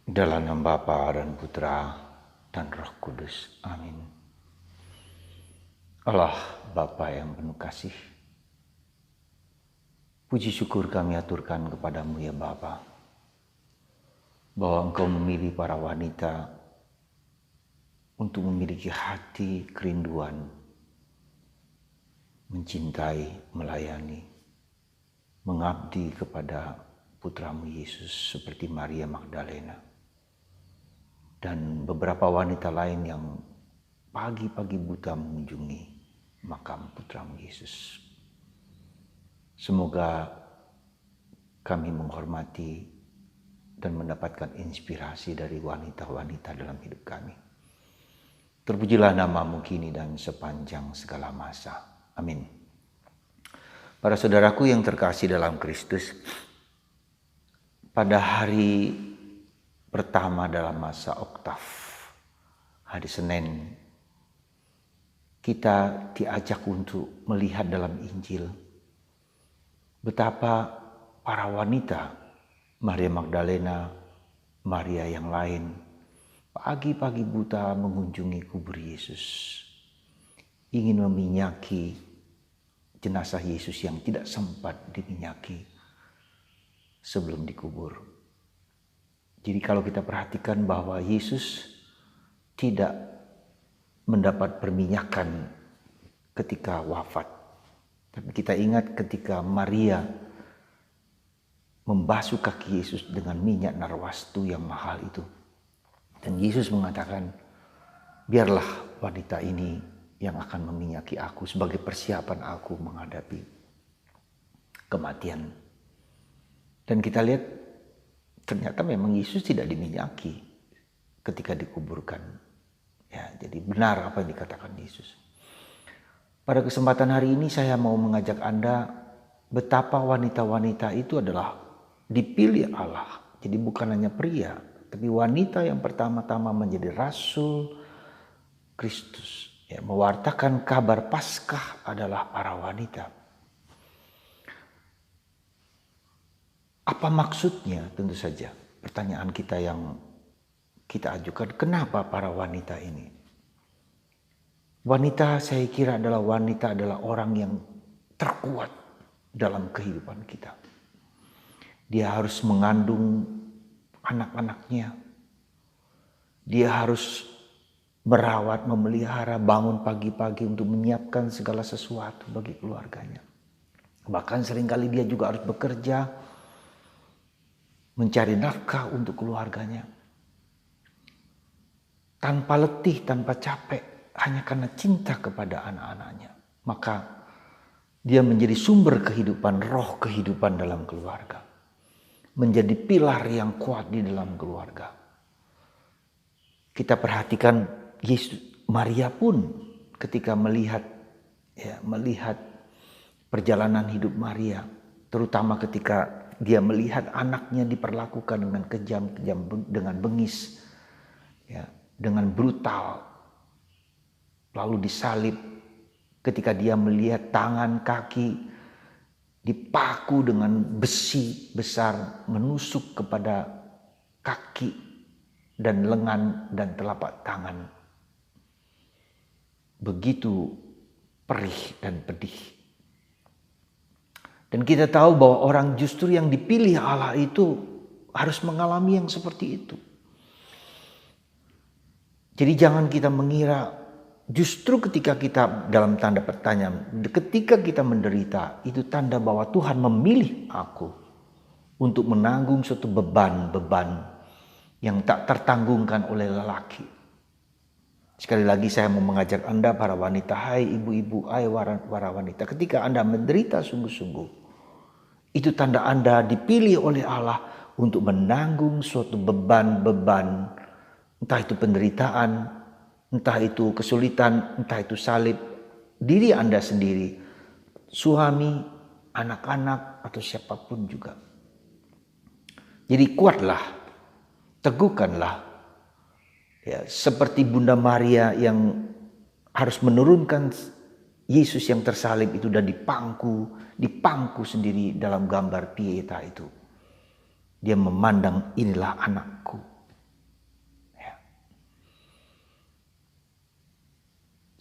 Dalam nama Bapa dan Putra dan Roh Kudus. Amin. Allah Bapa yang penuh kasih, puji syukur kami aturkan kepadamu ya Bapa, bahwa Engkau memilih para wanita untuk memiliki hati kerinduan, mencintai, melayani, mengabdi kepada Putramu Yesus seperti Maria Magdalena. Dan beberapa wanita lain yang pagi-pagi buta mengunjungi makam Putramu Yesus. Semoga kami menghormati dan mendapatkan inspirasi dari wanita-wanita dalam hidup kami. Terpujilah namamu kini dan sepanjang segala masa. Amin. Para saudaraku yang terkasih dalam Kristus, pada hari pertama dalam masa Oktav, hari Senin, kita diajak untuk melihat dalam Injil betapa para wanita, Maria Magdalena, Maria yang lain, pagi-pagi buta mengunjungi kubur Yesus, ingin meminyaki jenazah Yesus yang tidak sempat diminyaki sebelum dikubur. Jadi kalau kita perhatikan bahwa Yesus tidak mendapat perminyakan ketika wafat. Tapi kita ingat ketika Maria membasuh kaki Yesus dengan minyak narwastu yang mahal itu. Dan Yesus mengatakan, biarlah wanita ini yang akan meminyaki aku sebagai persiapan aku menghadapi kematian. Dan kita lihat ternyata memang Yesus tidak diminyaki ketika dikuburkan. Ya, jadi benar apa yang dikatakan Yesus. Pada kesempatan hari ini saya mau mengajak Anda betapa wanita-wanita itu adalah dipilih Allah. Jadi bukan hanya pria, tapi wanita yang pertama-tama menjadi rasul Kristus. Ya, mewartakan kabar Paskah adalah para wanita. Apa maksudnya? Tentu saja pertanyaan kita yang kita ajukan, kenapa para wanita ini? Wanita saya kira adalah orang yang terkuat dalam kehidupan kita. Dia harus mengandung anak-anaknya. Dia harus merawat, memelihara, bangun pagi-pagi untuk menyiapkan segala sesuatu bagi keluarganya. Bahkan seringkali dia juga harus bekerja, mencari nafkah untuk keluarganya. Tanpa letih, tanpa capek, hanya karena cinta kepada anak-anaknya. Maka dia menjadi sumber kehidupan, roh kehidupan dalam keluarga. Menjadi pilar yang kuat di dalam keluarga. Kita perhatikan Yesus, Maria pun ketika melihat perjalanan hidup Maria, terutama ketika dia melihat anaknya diperlakukan dengan kejam, dengan bengis, ya, dengan brutal, lalu disalib. Ketika dia melihat tangan kaki dipaku dengan besi besar, menusuk kepada kaki dan lengan dan telapak tangan. Begitu perih dan pedih. Dan kita tahu bahwa orang justru yang dipilih Allah itu harus mengalami yang seperti itu. Jadi jangan kita mengira justru ketika kita dalam tanda pertanyaan, ketika kita menderita, itu tanda bahwa Tuhan memilih aku untuk menanggung suatu beban-beban yang tak tertanggungkan oleh lelaki. Sekali lagi saya mau mengajak Anda para wanita, hai ibu-ibu, hai para wanita, ketika Anda menderita sungguh-sungguh, itu tanda Anda dipilih oleh Allah untuk menanggung suatu beban-beban, entah itu penderitaan, entah itu kesulitan, entah itu salib, diri Anda sendiri, suami, anak-anak, atau siapapun juga. Jadi kuatlah, teguhkanlah, ya, seperti Bunda Maria yang harus menurunkan Yesus yang tersalib itu dan dipangku sendiri dalam gambar Pieta itu. Dia memandang, inilah anakku.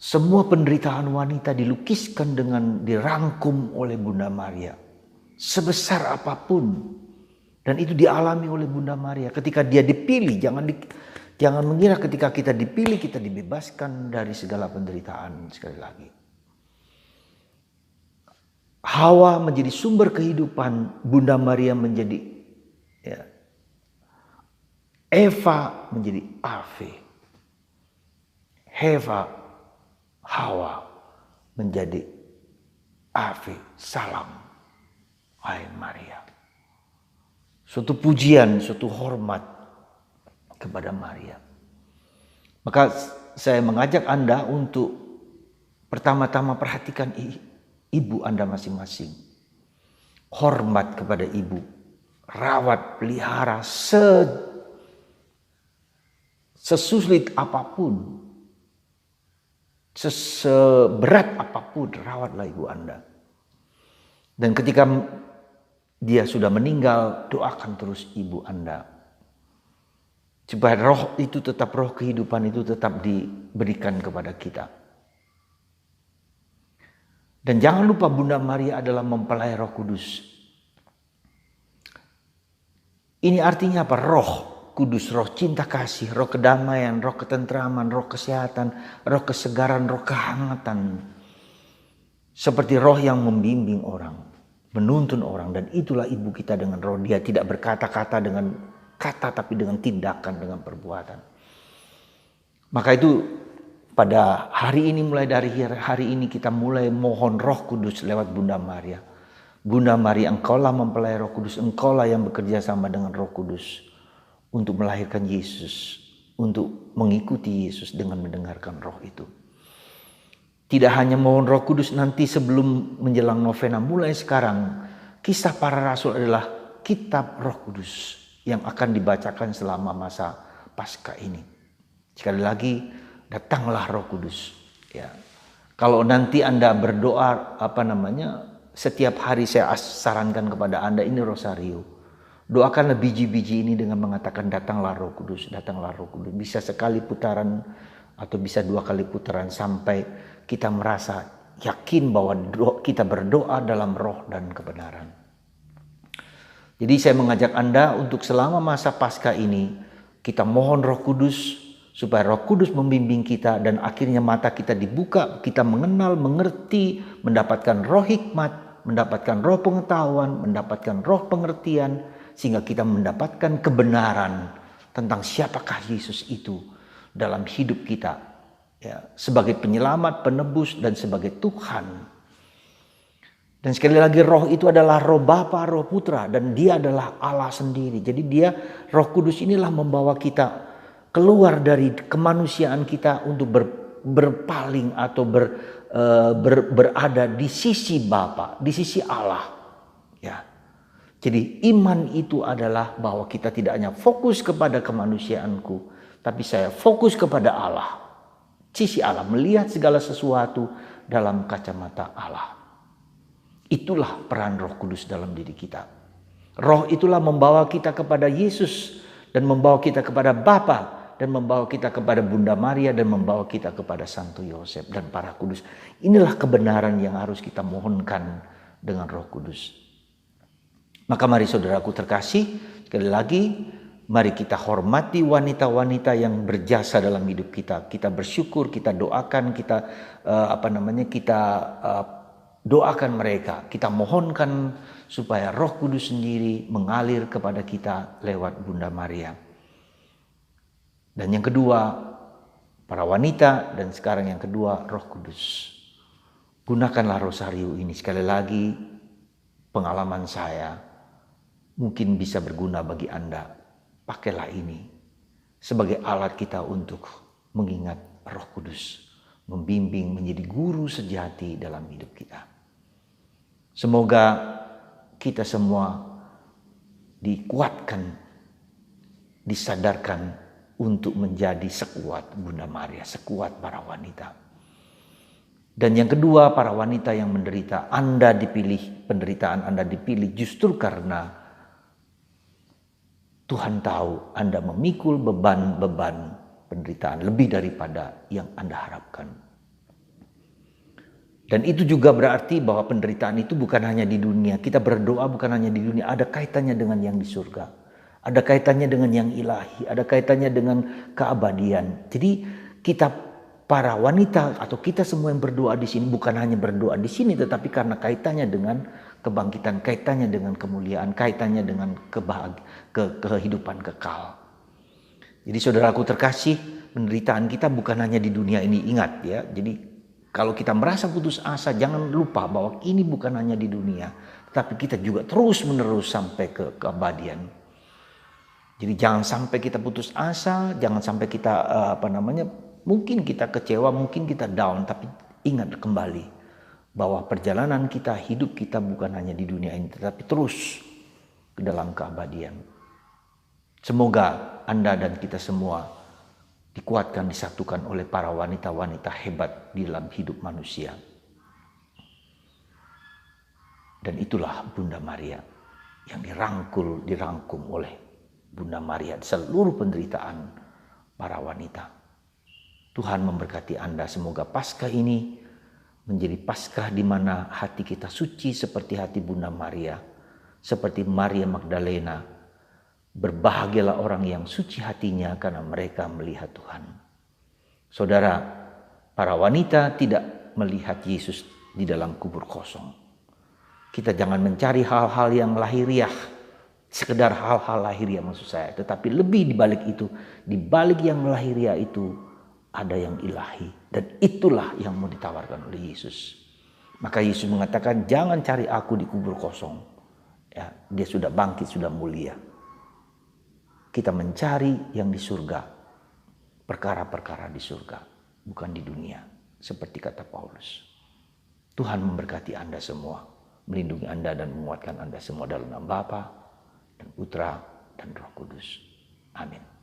semua penderitaan wanita dilukiskan dengan dirangkum oleh Bunda Maria. Sebesar apapun. Dan itu dialami oleh Bunda Maria. Ketika dia dipilih, jangan mengira ketika kita dipilih, kita dibebaskan dari segala penderitaan. Sekali lagi. Hawa menjadi sumber kehidupan, Bunda Maria menjadi Eva menjadi Ave. Hawa menjadi Ave, salam, hai Maria. Suatu pujian, suatu hormat kepada Maria. Maka saya mengajak Anda untuk pertama-tama perhatikan ibu Anda masing-masing. Hormat kepada ibu. Rawat, pelihara, sesulit apapun. Seberat apapun, rawatlah ibu Anda. Dan ketika dia sudah meninggal, doakan terus ibu Anda. Supaya roh kehidupan itu tetap diberikan kepada kita. Dan jangan lupa Bunda Maria adalah mempelai Roh Kudus. Ini artinya apa? Roh Kudus, roh cinta kasih, roh kedamaian, roh ketentraman, roh kesehatan, roh kesegaran, roh kehangatan. Seperti roh yang membimbing orang, menuntun orang. Dan itulah ibu kita dengan roh. Dia tidak berkata-kata dengan kata, tapi dengan tindakan, dengan perbuatan. Maka itu pada hari ini, mulai dari hari ini kita mulai mohon Roh Kudus lewat Bunda Maria. Bunda Maria, engkaulah mempelai Roh Kudus, engkaulah yang bekerja sama dengan Roh Kudus untuk melahirkan Yesus, untuk mengikuti Yesus dengan mendengarkan roh itu. Tidak hanya mohon Roh Kudus nanti sebelum menjelang novena, mulai sekarang Kisah Para Rasul adalah kitab Roh Kudus yang akan dibacakan selama masa Paskah ini. Sekali lagi, datanglah Roh Kudus. Ya. Kalau nanti Anda berdoa setiap hari saya sarankan kepada Anda ini rosario. Doakanlah biji-biji ini dengan mengatakan datanglah Roh Kudus, datanglah Roh Kudus. Bisa sekali putaran atau bisa 2 kali putaran sampai kita merasa yakin bahwa kita berdoa dalam roh dan kebenaran. Jadi saya mengajak Anda untuk selama masa Paskah ini kita mohon Roh Kudus supaya Roh Kudus membimbing kita dan akhirnya mata kita dibuka, kita mengenal, mengerti, mendapatkan roh hikmat, mendapatkan roh pengetahuan, mendapatkan roh pengertian, sehingga kita mendapatkan kebenaran tentang siapakah Yesus itu dalam hidup kita, ya, sebagai penyelamat, penebus, dan sebagai Tuhan. Dan sekali lagi roh itu adalah roh Bapa, roh Putra, dan dia adalah Allah sendiri. Jadi Roh Kudus inilah membawa kita keluar dari kemanusiaan kita untuk berpaling atau berada di sisi Bapa, di sisi Allah. Ya. Jadi iman itu adalah bahwa kita tidak hanya fokus kepada kemanusiaanku, tapi saya fokus kepada Allah. Sisi Allah, melihat segala sesuatu dalam kacamata Allah. Itulah peran Roh Kudus dalam diri kita. Roh itulah membawa kita kepada Yesus dan membawa kita kepada Bapa dan membawa kita kepada Bunda Maria dan membawa kita kepada Santo Yosef dan para kudus. Inilah kebenaran yang harus kita mohonkan dengan Roh Kudus. Maka mari saudaraku terkasih, sekali lagi mari kita hormati wanita-wanita yang berjasa dalam hidup kita. Kita bersyukur, kita doakan, kita doakan mereka. Kita mohonkan supaya Roh Kudus sendiri mengalir kepada kita lewat Bunda Maria. Dan yang kedua, para wanita, dan sekarang yang kedua, Roh Kudus. Gunakanlah rosario ini. Sekali lagi, pengalaman saya mungkin bisa berguna bagi Anda. Pakailah ini sebagai alat kita untuk mengingat Roh Kudus, membimbing menjadi guru sejati dalam hidup kita. Semoga kita semua dikuatkan, disadarkan untuk menjadi sekuat Bunda Maria, sekuat para wanita. Dan yang kedua, para wanita yang menderita, Anda dipilih, penderitaan Anda dipilih justru karena Tuhan tahu Anda memikul beban-beban penderitaan lebih daripada yang Anda harapkan. Dan itu juga berarti bahwa penderitaan itu bukan hanya di dunia. Kita berdoa bukan hanya di dunia, ada kaitannya dengan yang di surga. Ada kaitannya dengan yang ilahi, ada kaitannya dengan keabadian. Jadi kita para wanita atau kita semua yang berdoa di sini bukan hanya berdoa di sini, tetapi karena kaitannya dengan kebangkitan, kaitannya dengan kemuliaan, kaitannya dengan kehidupan kekal. Jadi saudaraku terkasih, penderitaan kita bukan hanya di dunia ini, ingat ya. Jadi kalau kita merasa putus asa, jangan lupa bahwa ini bukan hanya di dunia, tapi kita juga terus menerus sampai ke keabadian. Jadi jangan sampai kita putus asa, jangan sampai kita mungkin kita kecewa, mungkin kita down, tapi ingat kembali bahwa perjalanan kita, hidup kita bukan hanya di dunia ini, tetapi terus ke dalam keabadian. Semoga Anda dan kita semua dikuatkan, disatukan oleh para wanita-wanita hebat di dalam hidup manusia. Dan itulah Bunda Maria yang dirangkum oleh Bunda Maria seluruh penderitaan para wanita. Tuhan memberkati Anda, semoga Paskah ini menjadi Paskah di mana hati kita suci seperti hati Bunda Maria, seperti Maria Magdalena. Berbahagialah orang yang suci hatinya karena mereka melihat Tuhan. Saudara, para wanita tidak melihat Yesus di dalam kubur kosong. Kita jangan mencari hal-hal yang lahiriah, sekedar hal-hal lahiriah maksud saya. Tetapi lebih di balik itu, di balik yang lahiriah itu ada yang ilahi. Dan itulah yang mau ditawarkan oleh Yesus. Maka Yesus mengatakan, jangan cari aku di kubur kosong. Ya, dia sudah bangkit, sudah mulia. Kita mencari yang di surga, perkara-perkara di surga, bukan di dunia, seperti kata Paulus. Tuhan memberkati Anda semua, melindungi Anda dan menguatkan Anda semua dalam nama Bapa dan Putra dan Roh Kudus. Amin.